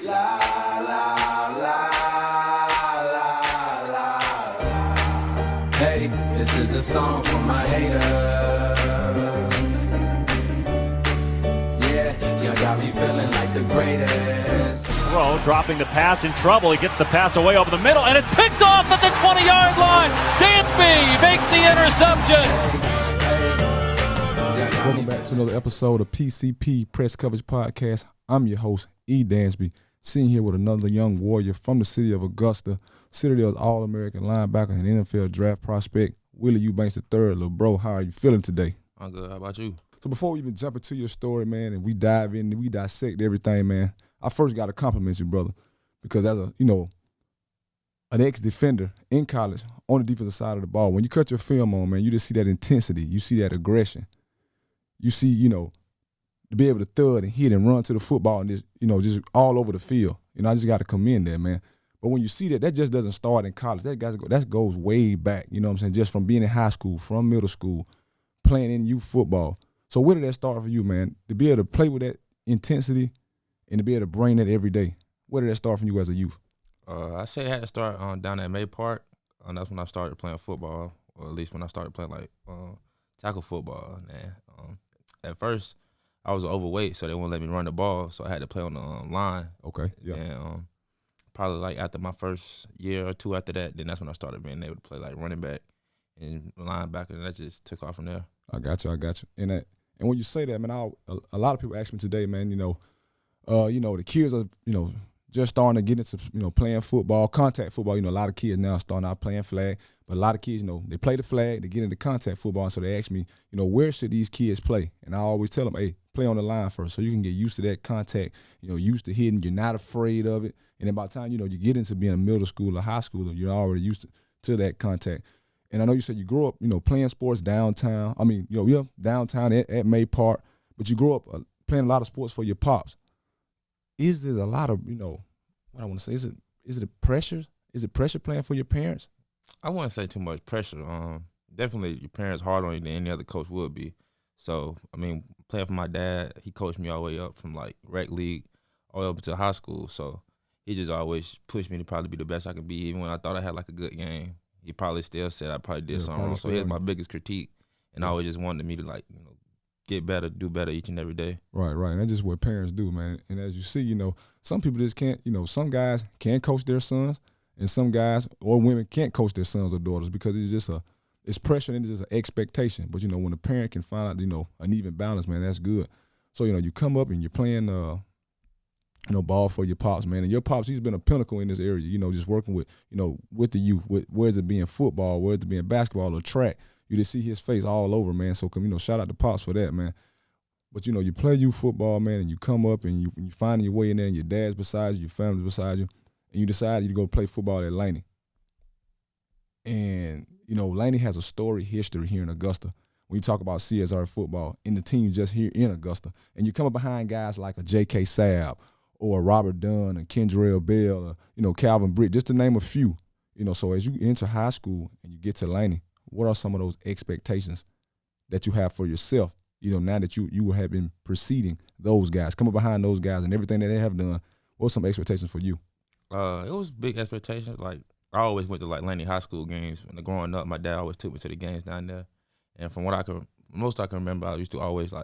La la la la la la. Hey, this is a song for my haters. Yeah, you got me feeling like the greatest. Rowe dropping the pass in trouble. He gets the pass away over the middle, and it's picked off at the 20-yard line. Dansby makes the interception. Welcome back to another episode of PCP Press Coverage Podcast. I'm your host, E. Dansby, sitting here with another young warrior from the city of Augusta, Citadel's All-American Linebacker and NFL draft prospect, Willie Eubanks III. Little bro, how are you feeling today? I'm good. How about you? So before we even jump into your story, man, and we dive in and we dissect everything, man, I first got to compliment you, brother, because as a, an ex-defender in college on the defensive side of the ball, when you cut your film on, man, you just see that intensity. You see that aggression. You see, to be able to thud and hit and run to the football and just, just all over the field. I just got to commend that, man. But when you see that just doesn't start in college. That goes way back, you know what I'm saying, just from being in high school, from middle school, playing in youth football. So where did that start for you, man? To be able to play with that intensity and to be able to bring that every day, where did that start from you as a youth? I say I had to start down at May Park. That's when I started playing football, or at least when I started playing tackle football. Man. At first, I was overweight, so they wouldn't let me run the ball, so I had to play on the line. Okay, yeah. And probably after my first year or two after that, then that's when I started being able to play running back and linebacker, and that just took off from there. I got you. And when you say that, man, a lot of people ask me today, man, the kids are, just starting to get into, playing football, contact football. A lot of kids now are starting out playing flag, but a lot of kids, they play the flag, they get into contact football, and so they ask me, where should these kids play? And I always tell them, hey, play on the line first so you can get used to that contact, used to hitting, you're not afraid of it. And then by the time, you get into being a middle school or high schooler, you're already used to that contact. And I know you said you grew up, playing sports downtown. Downtown at May Park, but you grew up playing a lot of sports for your pops. Is there a lot of, what I want to say, is it pressure? Is it pressure playing for your parents? I wouldn't say too much pressure. Definitely your parents harder on you than any other coach would be. So, playing for my dad, he coached me all the way up from rec league all the way up to high school. So he just always pushed me to probably be the best I could be. Even when I thought I had a good game, he probably still said I probably did something wrong. So he was my biggest critique, and I always just wanted me to get better, do better each and every day. Right. And that's just what parents do, man. And as you see, some people just can't, some guys can coach their sons, and some guys or women can't coach their sons or daughters because it's just it's pressure and it's just an expectation. But, when a parent can find out, an even balance, man, that's good. So, you come up and you're playing, ball for your pops, man. And your pops, he's been a pinnacle in this area, just working with, with the youth, whether it being football, whether it being basketball or track. You just see his face all over, man. So, shout out to Pops for that, man. But, you play youth football, man, and you come up and you find your way in there and your dad's beside you, your family's beside you, and you decide you to go play football at Laney. And, Laney has a storied history here in Augusta when you talk about CSRA football and the team just here in Augusta. And you come up behind guys like a J.K. Sabb or Robert Dunn and Kendrell Bell or, Calvin Britt, just to name a few. So as you enter high school and you get to Laney, what are some of those expectations that you have for yourself, now that you have been preceding those guys, come up behind those guys and everything that they have done? What are some expectations for you? It was big expectations. I always went to Laney high school games. When growing up, my dad always took me to the games down there. And from what most I can remember, I used to always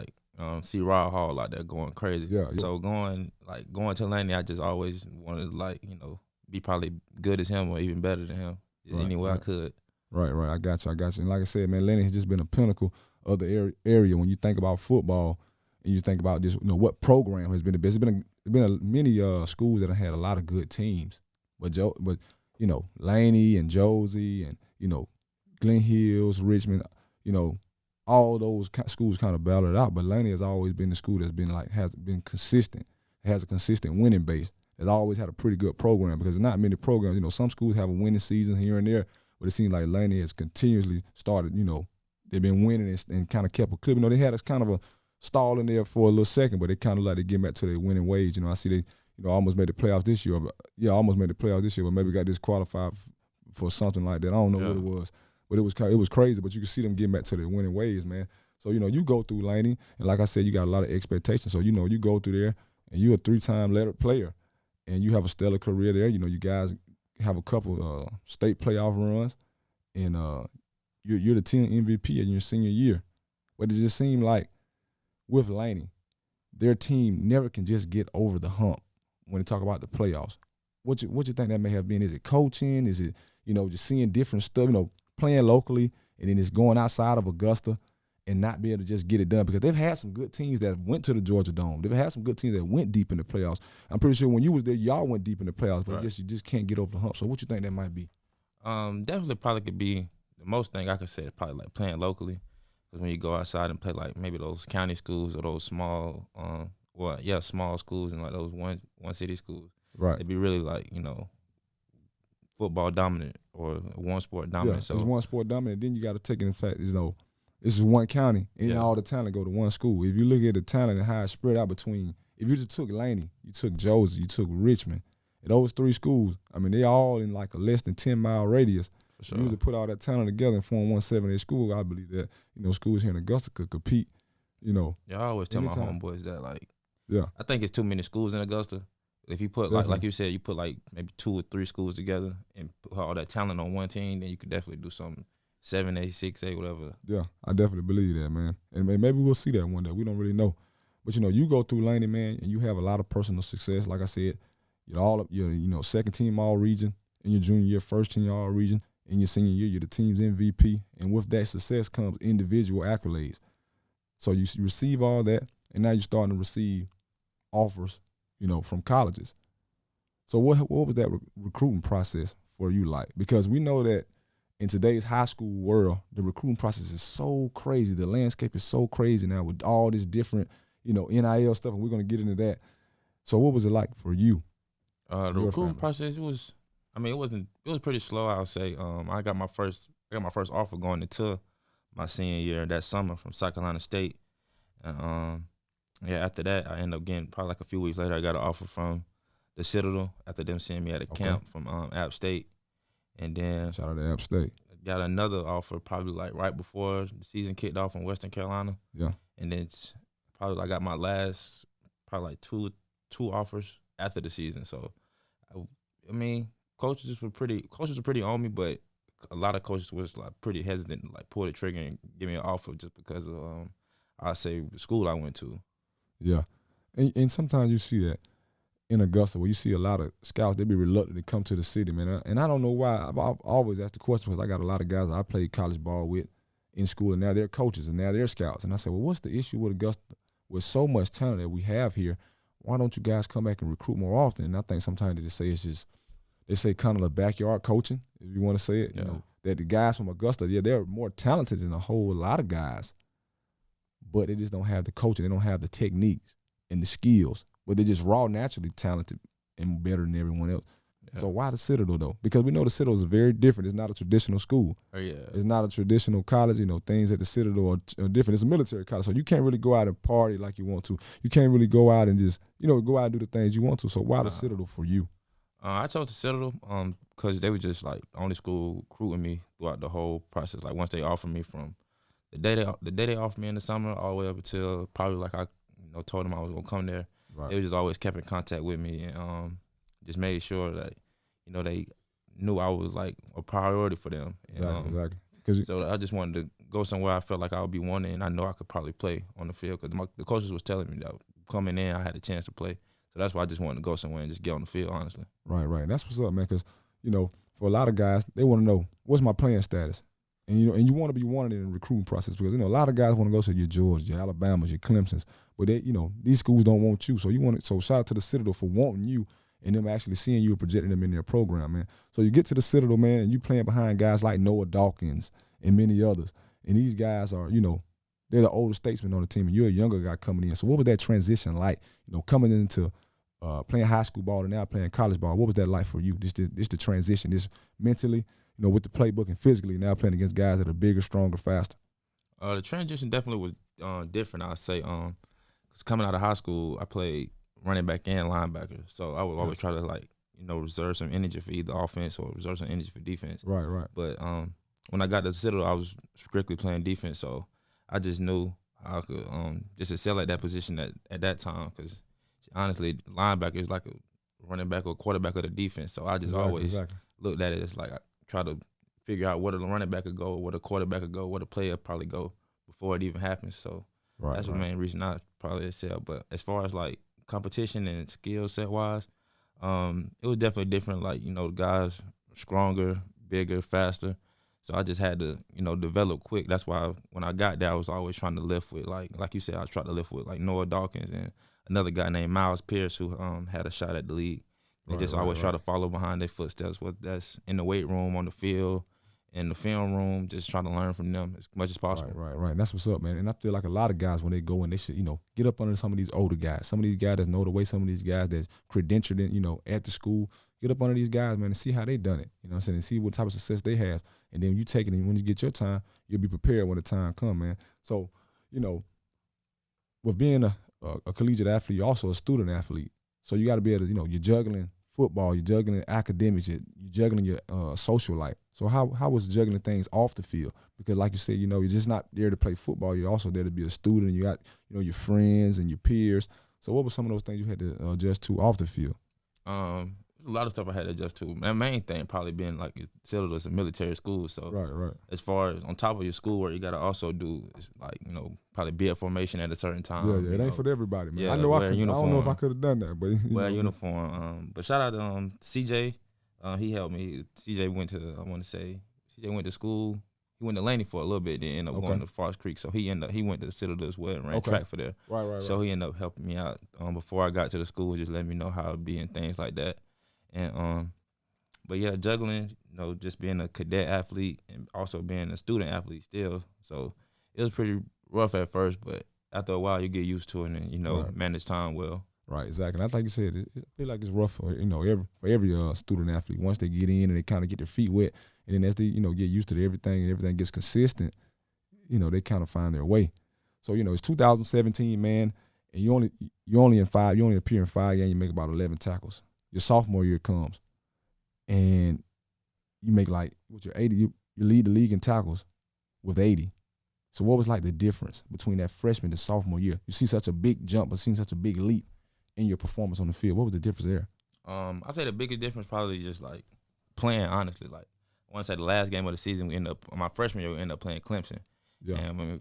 see Rod Hall out there going crazy. Yeah. So going to Laney, I just always wanted to be probably good as him or even better than him any way I could. Right. I got you. And like I said, man, Laney has just been a pinnacle of the area. When you think about football and you think about just, what program has been the best. It's been many schools that have had a lot of good teams. But Laney and Josie and, Glen Hills, Richmond, all those schools kind of battled it out. But Laney has always been the school that's been has been consistent. It has a consistent winning base. It's always had a pretty good program because there's not many programs. Some schools have a winning season here and there, but it seems like Laney has continuously started, they've been winning and kind of kept a clip. They had a kind of a stall in there for a little second, but they kind of they get back to their winning ways. I see they, almost made the playoffs this year. Almost made the playoffs this year, but maybe got disqualified for something like that. I don't know what it was, but it was crazy. But you can see them getting back to their winning ways, man. So, you go through Laney, and like I said, you got a lot of expectations. So, you go through there, and you're a 3-time lettered player. and you have a stellar career there. You know, you guys have a couple state playoff runs, and you're the 10 MVP in your senior year. But it just seemed like with Laney, their team never can just get over the hump when they talk about the playoffs. What you think that may have been? Is it coaching? Is it, just seeing different stuff, playing locally, and then it's going outside of Augusta and not be able to just get it done? Because they've had some good teams that went to the Georgia Dome. They've had some good teams that went deep in the playoffs. I'm pretty sure when you was there, y'all went deep in the playoffs, but Right. you just can't get over the hump. So what you think that might be? Definitely probably could be the most thing I could say is probably like playing locally. Because when you go outside and play like maybe those county schools or those small, small schools and like those one city schools, Right. it'd be really like, football dominant or one sport dominant. Yeah, it's one sport dominant. Then you got to take it in fact, this is one county, and all the talent go to one school. If you look at the talent and how it's spread out between, if you just took Laney, you took Josie, you took Richmond, and those 3 schools, I mean, they all in like a less than 10-mile radius. For sure. You usually put all that talent together and form one 7A school. I believe that, schools here in Augusta could compete, Yeah, I always tell anytime. my homeboys that, like, Yeah. I think it's too many schools in Augusta. If you put, like you said, you put like maybe 2 or 3 schools together and put all that talent on one team, then you could definitely do something 7A, 6A, whatever. Yeah, I definitely believe that, man. And maybe we'll see that one day. We don't really know. But, you go through Laney, man, and you have a lot of personal success. Like I said, you're second team all-region in your junior year, first team all-region. In your senior year, you're the team's MVP. And with that success comes individual accolades. So you receive all that, and now you're starting to receive offers, from colleges. So what was that recruiting process for you like? Because we know that in today's high school world, the recruiting process is so crazy. The landscape is so crazy now with all this different, NIL stuff, and we're going to get into that. So what was it like for you? The recruiting process, it was pretty slow, I would say. I got my first offer going into my senior year that summer from South Carolina State. And after that, I ended up getting, probably like a few weeks later, I got an offer from the Citadel after them seeing me at a camp from App State. And then Shout out to App State. got another offer probably like right before the season kicked off in Western Carolina. Yeah. And then I got my last probably like two offers after the season. So, coaches were pretty on me, but a lot of coaches was like pretty hesitant to like pull the trigger and give me an offer just because of I say the school I went to. Yeah. And sometimes you see that in Augusta where you see a lot of scouts, they be reluctant to come to the city, man. And I don't know why. I've always asked the question because I got a lot of guys that I played college ball with in school, and now they're coaches and now they're scouts. And I said, well, what's the issue with Augusta? With so much talent that we have here, why don't you guys come back and recruit more often? And I think sometimes they say it's just, they say kind of the backyard coaching, if you want to say it. Yeah. That the guys from Augusta, they're more talented than a whole lot of guys, but they just don't have the coaching. They don't have the techniques and the skills, but they're just raw, naturally talented and better than everyone else. Yeah. So why the Citadel, though? Because we know the Citadel is very different. It's not a traditional school. Oh, yeah. It's not a traditional college. Things at the Citadel are different. It's a military college, so you can't really go out and party like you want to. You can't really go out and just, go out and do the things you want to. So why the Citadel for you? I chose the Citadel because they were just like the only school recruiting me throughout the whole process. Like once they offered me from the day they offered me in the summer all the way up until probably like I told them I was gonna come there. Right. They just always kept in contact with me and just made sure that they knew I was like a priority for them. Exactly. So I just wanted to go somewhere I felt like I would be wanted, and I know I could probably play on the field because the coaches was telling me that coming in I had a chance to play. So that's why I just wanted to go somewhere and just get on the field, honestly. Right. That's what's up, man, because, for a lot of guys, they want to know, what's my playing status? And, you want to be wanted in the recruiting process because, a lot of guys want to go to your Georgia, your Alabamas, your Clemsons, but they, these schools don't want you. So shout out to the Citadel for wanting you and them actually seeing you and projecting them in their program, man. So you get to the Citadel, man, and you playing behind guys like Noah Dawkins and many others. And these guys are, they're the older statesmen on the team, and you're a younger guy coming in. So what was that transition like, coming into playing high school ball and now playing college ball? What was that like for you? This the transition, this mentally, with the playbook and physically now playing against guys that are bigger, stronger, faster? The transition definitely was different, I'd say. 'Cause coming out of high school, I played running back and linebacker. So I would always try to reserve some energy for either offense or reserve some energy for defense. Right. But when I got to the Citadel, I was strictly playing defense. So I just knew I could just excel at that position at that time because honestly, linebacker is like a running back or quarterback of the defense. So I just always looked at it as like I try to figure out where the running back could go, where the quarterback could go, where the player probably go before it even happens. So that's the main reason I probably excel. But as far as like competition and skill set wise, it was definitely different. Like, you know, the guys stronger, bigger, faster. So I just had to, you know, develop quick. That's why when I got there, I was always trying to lift with, like you said, I was trying to lift with like Noah Dawkins and another guy named Miles Pierce who had a shot at the league. They just always try to follow behind their footsteps. What that's in the weight room, on the field, in the film room, just trying to learn from them as much as possible. Right. That's what's up, man. And I feel like a lot of guys, when they go in, they should, you know, get up under some of these older guys. Some of these guys that know the way, some of these guys that's credentialed in, you know, at the school. Get up under these guys, man, and see how they done it. You know what I'm saying? And see what type of success they have. And then you take it, and when you get your time, you'll be prepared when the time comes, man. So, you know, with being a collegiate athlete, you're also a student athlete. So you got to be able to, you know, you're juggling football, you're juggling academics, you're juggling your social life. So how was juggling things off the field? Because like you said, you know, you're just not there to play football. You're also there to be a student. You got, you know, your friends and your peers. So what were some of those things you had to adjust to off the field? A lot of stuff I had to adjust to. The main thing probably being like Citadel is a military school, so right. As far as on top of your schoolwork, you got to also do like, you know, probably be at formation at a certain time. Yeah, it ain't for everybody, man. Yeah, I know I don't know if I could have done that, but wear a uniform. But shout out to CJ, he helped me. CJ went to school. He went to Laney for a little bit, then ended up going to Forest Creek. So he went to Citadel as well and ran track for there. Right. So he ended up helping me out before I got to the school, just letting me know how to be and things like that. And but yeah, juggling, you know, just being a cadet athlete and also being a student athlete still. So it was pretty rough at first, but after a while you get used to it and, you know, manage time well. Right, exactly. And I think you said, I feel like it's rough for, you know, every student athlete. Once they get in and they kind of get their feet wet, and then as they, you know, get used to everything and everything gets consistent, you know, they kind of find their way. So, you know, it's 2017, man, and you only appear in 5 games, you make about 11 tackles. Your sophomore year comes, and you make like with your 80, you lead the league in tackles with 80. So what was like the difference between that freshman and sophomore year? You see such a big jump, but seen such a big leap in your performance on the field. What was the difference there? I say the biggest difference probably just like playing, honestly. Like I want to say the last game of the season, my freshman year, we ended up playing Clemson. Yeah. And we were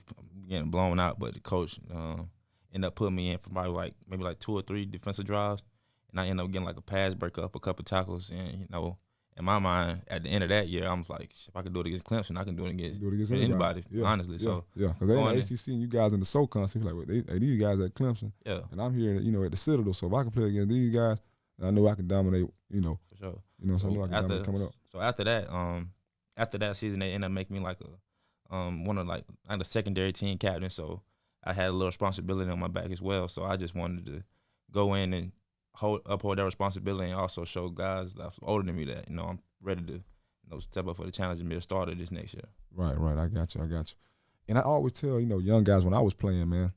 getting blown out, but the coach ended up putting me in for probably maybe 2 or 3 defensive drives. And I ended up getting like a pass breakup, a couple tackles, and, you know, in my mind, at the end of that year, I was like, if I could do it against Clemson, I can do it against anybody, honestly. So because they in the ACC and you guys in the SoCon, so you're like, hey, these guys at Clemson, and I'm here, you know, at the Citadel. So if I can play against these guys, I know I can dominate. You know, for sure. You know, so I know I can dominate coming up. So after that season, they ended up making me like one of like the secondary team captain. So I had a little responsibility on my back as well. So I just wanted to go in and uphold that responsibility and also show guys that's older than me that, you know, I'm ready to, you know, step up for the challenge and be a starter this next year. Right. I got you. And I always tell, you know, young guys when I was playing, man,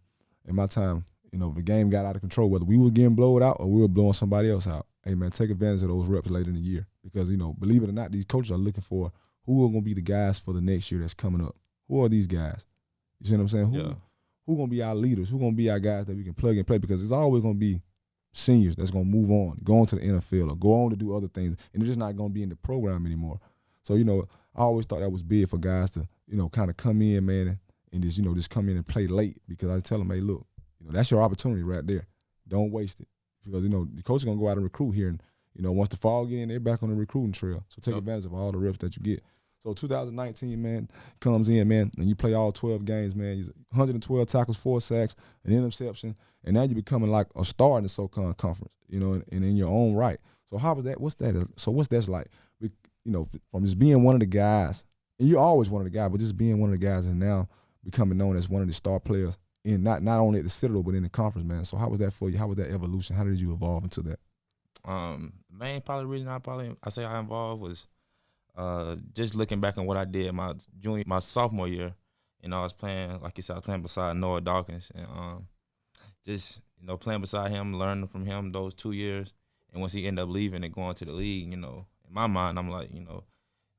in my time, you know, the game got out of control, whether we were getting blown out or we were blowing somebody else out. Hey, man, take advantage of those reps later in the year because, you know, believe it or not, these coaches are looking for who are going to be the guys for the next year that's coming up. Who are these guys? You see what I'm saying? Who going to be our leaders? Who going to be our guys that we can plug and play? Because it's always going to be seniors that's going to move on, go on to the NFL or go on to do other things, and they're just not going to be in the program anymore. So, you know, I always thought that was big for guys to, you know, kind of come in, man, and just, you know, just come in and play late because I tell them, hey, look, you know, that's your opportunity right there. Don't waste it because, you know, the coach is going to go out and recruit here, and, you know, once the fall get in, they're back on the recruiting trail. So take advantage of all the reps that you get. So 2019, man, comes in, man, and you play all 12 games, man. 112 tackles, 4 sacks, an interception, and now you're becoming like a star in the SoCon conference, you know, and in your own right. So how was that? What's that? So what's that like? You know, from just being one of the guys, and you're always one of the guys, but just being one of the guys and now becoming known as one of the star players in not only at the Citadel but in the conference, man. So how was that for you? How was that evolution? How did you evolve into that? Main probably reason I say I involved was just looking back on what I did my sophomore year. You know, I was playing, like you said, I was playing beside Noah Dawkins, and just, you know, playing beside him, learning from him those 2 years. And once he ended up leaving and going to the league, you know, in my mind, I'm like, you know,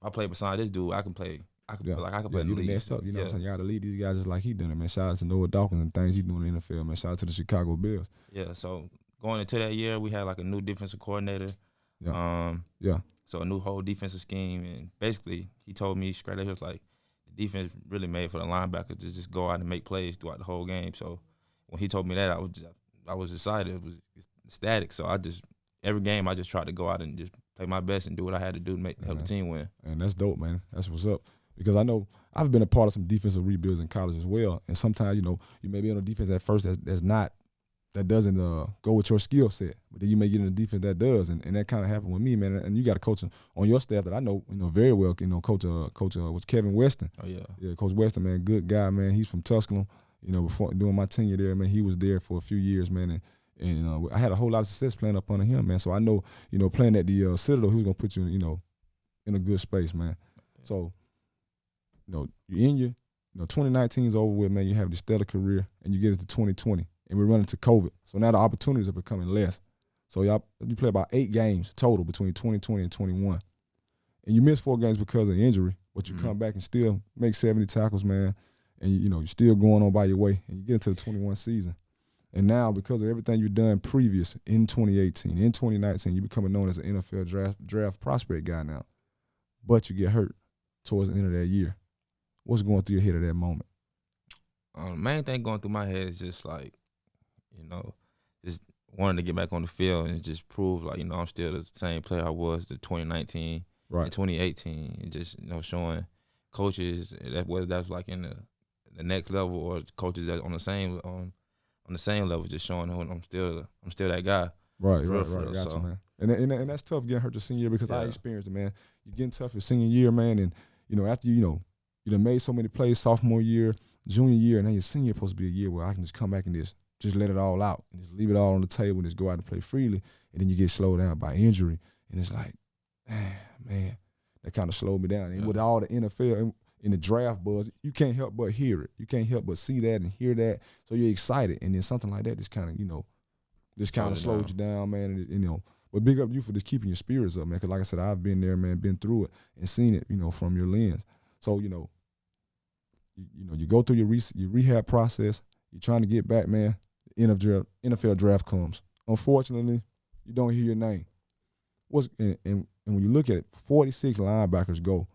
if I play beside this dude, I can play. I can play in the league. Next up, you know what I'm saying? You got to lead these guys just like he done it, man. Shout out to Noah Dawkins and things he's doing in the NFL, man. Shout out to the Chicago Bears. Yeah, so going into that year, we had like a new defensive coordinator. Yeah. So a new whole defensive scheme, and basically he told me straight up, he was like, the defense really made for the linebackers to just go out and make plays throughout the whole game. So when he told me that, I was excited. It was ecstatic. So every game I just tried to go out and just play my best and do what I had to do to help the team win. And that's dope, man. That's what's up. Because I know I've been a part of some defensive rebuilds in college as well. And sometimes, you may be on a defense at first that doesn't go with your skill set, but then you may get in a defense that does, and that kind of happened with me, man. And you got a coach on your staff that I know, very well. Coach was Kevin Weston. Oh yeah, yeah, Coach Weston, man, good guy, man. He's from Tusculum. Before doing my tenure there, man, he was there for a few years, man, and I had a whole lot of success playing up under him, man. So I know, playing at the Citadel, he was gonna put you, in a good space, man. So, you're in your, 2019 is over with, man. You have this stellar career, and you get into 2020. And we're running to COVID. So now the opportunities are becoming less. So you play about 8 games total between 2020 and 21. And you miss 4 games because of injury, but you come back and still make 70 tackles, man. And you're still going on by your way. And you get into the 21 season. And now, because of everything you've done previous in 2018, in 2019, you're becoming known as an NFL draft prospect guy now. But you get hurt towards the end of that year. What's going through your head at that moment? The main thing going through my head is just like, just wanting to get back on the field and just prove, like, I'm still the same player I was the 2019 and 2018, and just, showing coaches whether that's like in the next level or coaches that on the same level, just showing them I'm still that guy. Right. Gotcha, man. And that's tough getting hurt your senior year because I experienced it, man. You're getting tough your senior year, man, and after you done made so many plays sophomore year, junior year, and then your senior year supposed to be a year where I can just come back and just let it all out and just leave it all on the table and just go out and play freely, and then you get slowed down by injury, and it's like, man, that kind of slowed me down. And with all the NFL in the draft buzz, you can't help but hear it. You can't help but see that and hear that, so you're excited, and then something like that just kind of slows you down, man. And, but big up you for just keeping your spirits up, man, because like I said, I've been there, man, been through it and seen it, from your lens. So, you go through your rehab process, you're trying to get back, man. NFL draft comes. Unfortunately, you don't hear your name. And when you look at it, 46 linebackers go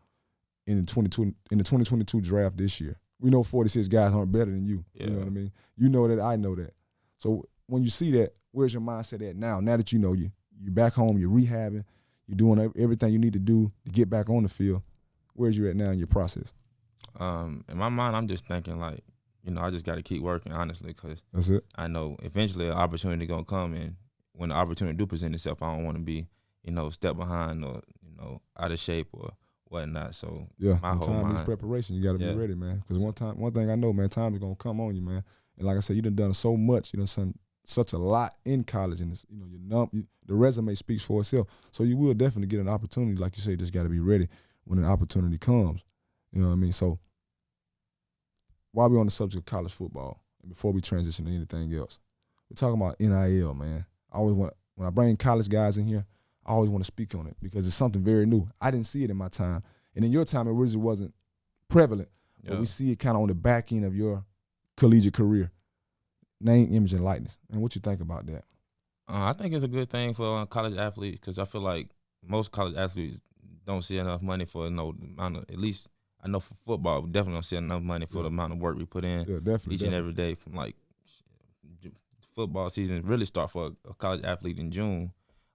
in the 2022 draft this year. We know 46 guys aren't better than you. Yeah. You know what I mean? You know that, I know that. So when you see that, where's your mindset at now? Now that you're back home, you're rehabbing, you're doing everything you need to do to get back on the field. Where's you at now in your process? In my mind, I'm just thinking like, I just got to keep working, honestly, because that's it. I know eventually an opportunity going to come, and when the opportunity do present itself, I don't want to be, step behind or, out of shape or whatnot. So my whole time mind, is preparation. You got to be ready, man, because one thing I know, man, time is going to come on you, man. And like I said, you done so much, such a lot in college, and it's, the resume speaks for itself. So you will definitely get an opportunity, like you say, just got to be ready when an opportunity comes. You know what I mean? So while we're on the subject of college football, and before we transition to anything else, we're talking about NIL, man. When I bring college guys in here, I always want to speak on it because it's something very new. I didn't see it in my time. And in your time, it really wasn't prevalent. But we see it kind of on the back end of your collegiate career. Name, image, and likeness. And what you think about that? I think it's a good thing for college athletes because I feel like most college athletes don't see enough money for amount of, at least I know for football, we definitely don't see enough money for the amount of work we put in each and every day. From like football season really start for a college athlete in June,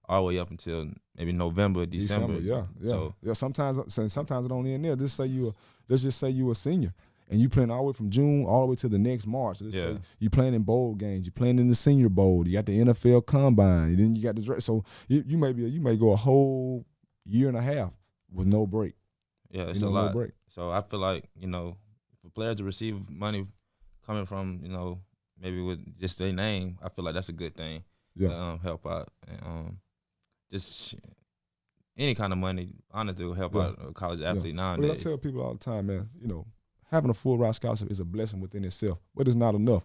all the way up until maybe November, December. So sometimes it don't end there. Let's just say you a senior and you playing all the way from June all the way to the next March. Let's say you playing in bowl games, you playing in the Senior Bowl, you got the NFL Combine, and then you got the draft. So you may go a whole year and a half with no break. Yeah, it's a lot. No break. So I feel like, for players to receive money coming from, maybe with just their name, I feel like that's a good thing to help out. And just any kind of money, honestly, will help out a college athlete nowadays. Well, I tell people all the time, man, having a full ride scholarship is a blessing within itself, but it's not enough.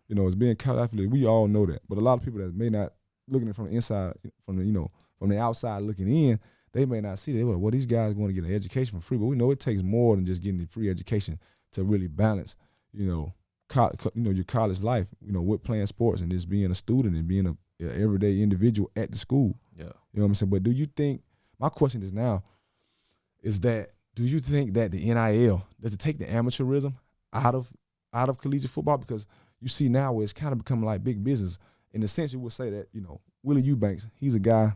As being a college athlete, we all know that. But a lot of people that may not looking at it from the inside, from the outside looking in, they may not see that. Well, these guys are going to get an education for free, but we know it takes more than just getting the free education to really balance, your college life, with playing sports and just being a student and being an everyday individual at the school. Yeah. You know what I'm saying? But do you think, my question is now, is that do you think that the NIL, does it take the amateurism out of collegiate football? Because you see now where it's kind of becoming like big business. In a sense, you would say that, Willie Eubanks, he's a guy,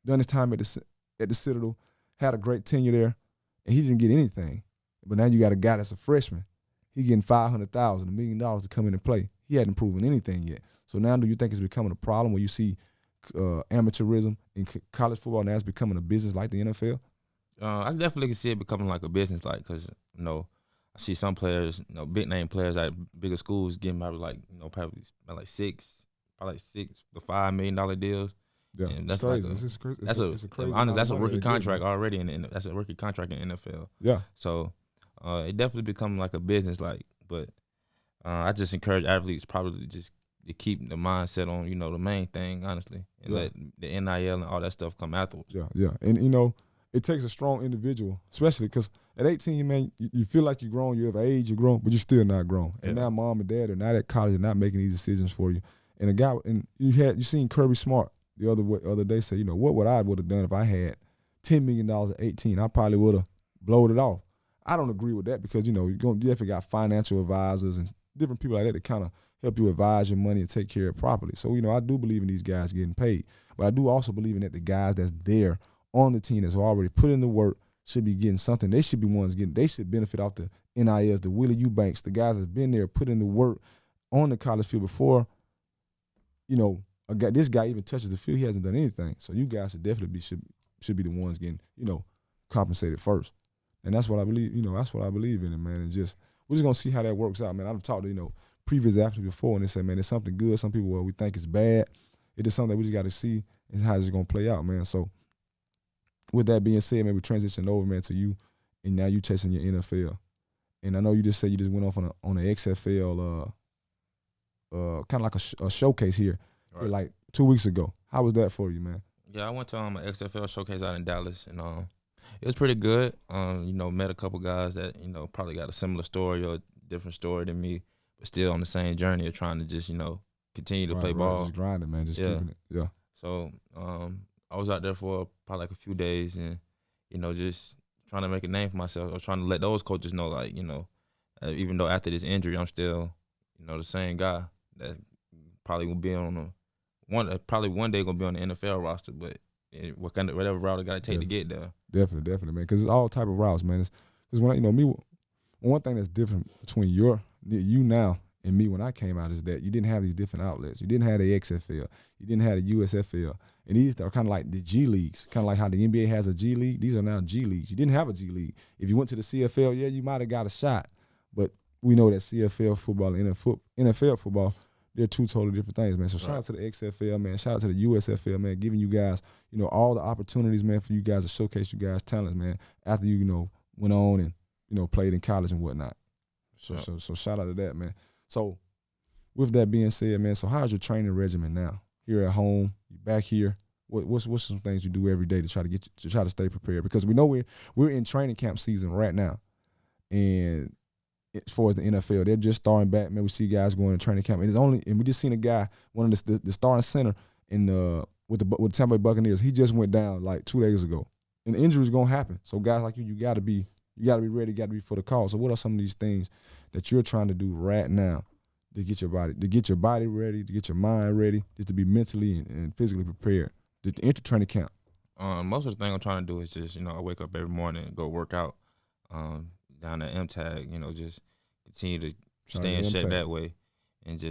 done his time at the Citadel, had a great tenure there, and he didn't get anything. But now you got a guy that's a freshman. He getting $500,000, $1 million to come in and play. He hadn't proven anything yet. So now do you think it's becoming a problem where you see amateurism in college football now it's becoming a business like the NFL? I definitely can see it becoming like a business, like, because, I see some players, big name players at bigger schools getting probably like six to $5 million deals. Yeah, and that's crazy. Like It's a crazy. that's a rookie contract already, and that's a rookie contract in the NFL. Yeah. So it definitely become like a business, like. But I just encourage athletes probably just to keep the mindset on the main thing, honestly, and let the NIL and all that stuff come afterwards. Yeah, and it takes a strong individual, especially because at 18, man, you feel like you're grown. You have age, you're grown, but you're still not grown. And now mom and dad are not at college, they're not making these decisions for you. And you seen Kirby Smart the other day say, what would I have done if I had $10 million at 18? I probably would have blowed it off. I don't agree with that because you definitely got financial advisors and different people like that kind of help you advise your money and take care of it properly. So I do believe in these guys getting paid, but I do also believe in that the guys that's there on the team that's already put in the work should be getting something. They should be ones getting. They should benefit off the NILs, the Willie Eubanks, the guys that's been there, put in the work on the college field before. This guy even touches the field. He hasn't done anything. So you guys should definitely should be the ones getting compensated first. And that's what I believe. That's what I believe in it, man. And we're just gonna see how that works out, man. I've talked to previous athletes before, and they say, man, it's something good. Some people, we think it's bad. It is something that we just got to see is how it's gonna play out, man. So. With that being said, man, we transitioned over, man, to you, and now you chasing your NFL. And I know you just said you just went off on a XFL, kind of like a showcase here, like 2 weeks ago. How was that for you, man? Yeah, I went to an XFL showcase out in Dallas, and it was pretty good. Met a couple guys that probably got a similar story or a different story than me, but still on the same journey of trying to just continue to play ball. Just grinding, man, just keeping it. Yeah. So I was out there for probably like a few days and, just trying to make a name for myself. I was trying to let those coaches know, like, even though after this injury, I'm still, the same guy that probably will be probably one day going to be on the NFL roster, but whatever route I got to take to get there. Definitely, man, because it's all type of routes, man. Because when one thing that's different between you now and me when I came out is that you didn't have these different outlets. You didn't have the XFL. You didn't have the USFL. And these are kind of like the G Leagues, kind of like how the NBA has a G League. These are now G Leagues. You didn't have a G League. If you went to the CFL, you might have got a shot. But we know that CFL football and NFL football, they're two totally different things, man. So shout out to the XFL, man. Shout out to the USFL, man, giving you guys, all the opportunities, man, for you guys to showcase you guys' talents, man, after you, went on and, played in college and whatnot. So shout out to that, man. So with that being said, man, so how's your training regimen now? Here at home, you back here. What's some things you do every day to try to stay prepared? Because we know we're in training camp season right now, and as far as the NFL, they're just starting back. Man, we see guys going to training camp, and we just seen a guy, one of the starting center with the Tampa Bay Buccaneers. He just went down like 2 days ago, and the injury is gonna happen. So guys like you gotta be ready, gotta be for the call. So what are some of these things that you're trying to do right now to get your body ready, to get your mind ready, just to be mentally and physically prepared to enter training camp? Most of the thing I'm trying to do is just, I wake up every morning and go work out down at M-Tag, just continue to stay in shape that way. And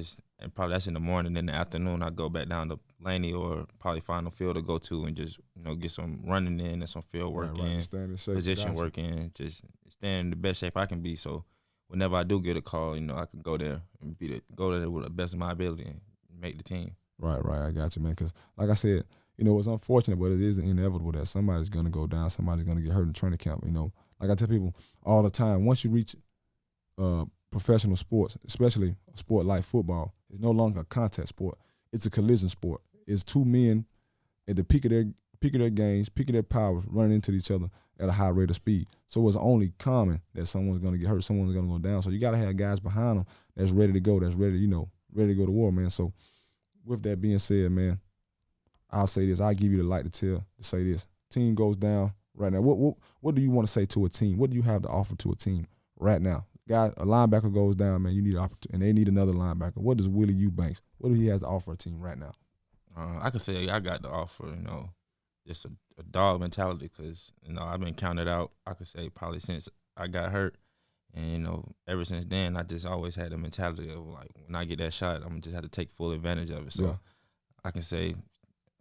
probably that's in the morning. In the afternoon, I go back down to Laney or probably find a field to go to and just, get some running in and some field work in, position work in, just stay in the best shape I can be. So whenever I do get a call, I can go there and go there with the best of my ability and make the team. Right. I got you, man. Because like I said, it's unfortunate, but it is inevitable that somebody's going to go down, somebody's going to get hurt in training camp. Like I tell people all the time, once you reach professional sports, especially a sport like football, it's no longer a contact sport. It's a collision sport. It's two men at the peak of their games, peak of their powers, running into each other at a high rate of speed. So it's only common that someone's going to get hurt, someone's going to go down. So you got to have guys behind them that's ready to go, that's ready, ready to go to war, man. So with that being said, man, I'll say this. I'll give you the light to say this. Team goes down right now. What do you want to say to a team? What do you have to offer to a team right now? Guy, a linebacker goes down, man. You need an opportunity, and they need another linebacker. What does Willie Eubanks? What do he has to offer a team right now? I could say I got to offer, just a dog mentality because, I've been counted out, I could say, probably since I got hurt. And, ever since then, I just always had the mentality of, like, when I get that shot, I'm going to just have to take full advantage of it. So I can say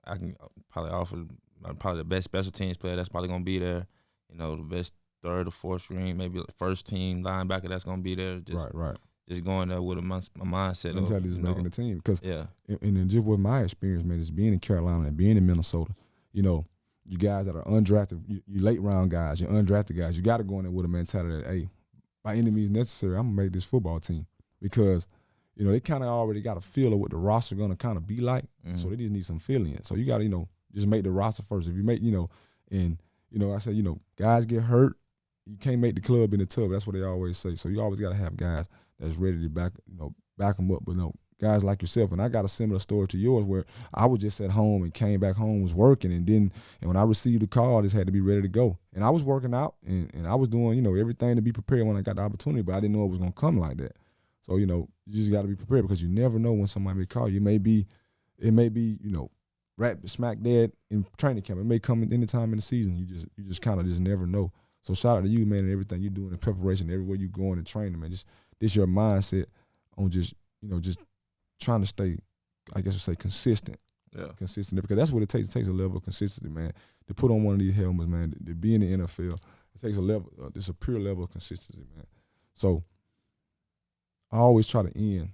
I can probably offer probably the best special teams player that's probably going to be there, the best third or fourth string, maybe first team linebacker that's going to be there. Just, right. Just going there with a mindset mentality of is making the team. Because, yeah. And then just with my experience, man, just being in Carolina and being in Minnesota, you guys that are undrafted, you late round guys, you undrafted guys, you got to go in there with a mentality that, hey, by any means necessary, I'm going to make this football team. Because, they kind of already got a feel of what the roster going to kind of be like. So they just need some feeling. So you got to, just make the roster first. If you make, I say, guys get hurt, you can't make the club in the tub. That's what they always say. So you always got to have guys that's ready to back them up. But guys like yourself, and I got a similar story to yours where I was just at home and came back home, was working, and when I received the call, I just had to be ready to go. And I was working out, and I was doing, everything to be prepared when I got the opportunity, but I didn't know it was going to come like that. So, you just got to be prepared because you never know when somebody may call you. It may be, right smack dead in training camp. It may come at any time in the season. You just kind of just never know. So shout out to you, man, and everything you're doing in preparation, everywhere you going in training, man. Just this your mindset on just trying to stay, I guess we say, consistent. Yeah. Consistent, because that's what it takes. It takes a level of consistency, man. To put on one of these helmets, man, to be in the NFL, it takes a level, it's a pure level of consistency, man. So I always try to end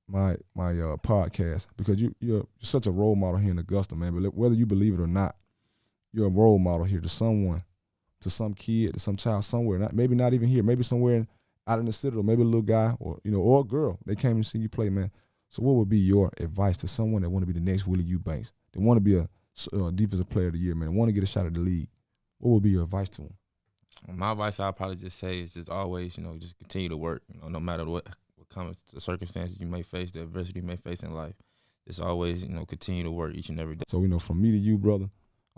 my podcast because you're such a role model here in Augusta, man. But whether you believe it or not, you're a role model here to someone, to some kid, to some child somewhere. Maybe not even here. Maybe somewhere out in the Citadel. Maybe a little guy or or a girl. They came and see you play, man. So what would be your advice to someone that want to be the next Willie Eubanks? They want to be a defensive player of the year, man. They want to get a shot at the league. What would be your advice to them? My advice I'll probably just say is just always, just continue to work. No matter what comes, the circumstances you may face, the adversity you may face in life, just always, continue to work each and every day. So, from me to you, brother,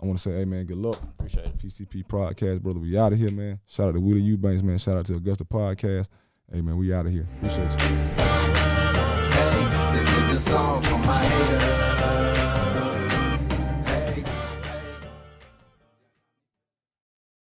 I want to say, hey, man, good luck. Appreciate it. PCP Podcast, brother. We out of here, man. Shout out to Willie Eubanks, man. Shout out to Augusta Podcast. Hey, man, we out of here. Appreciate you. Hey, this is a song for my haters.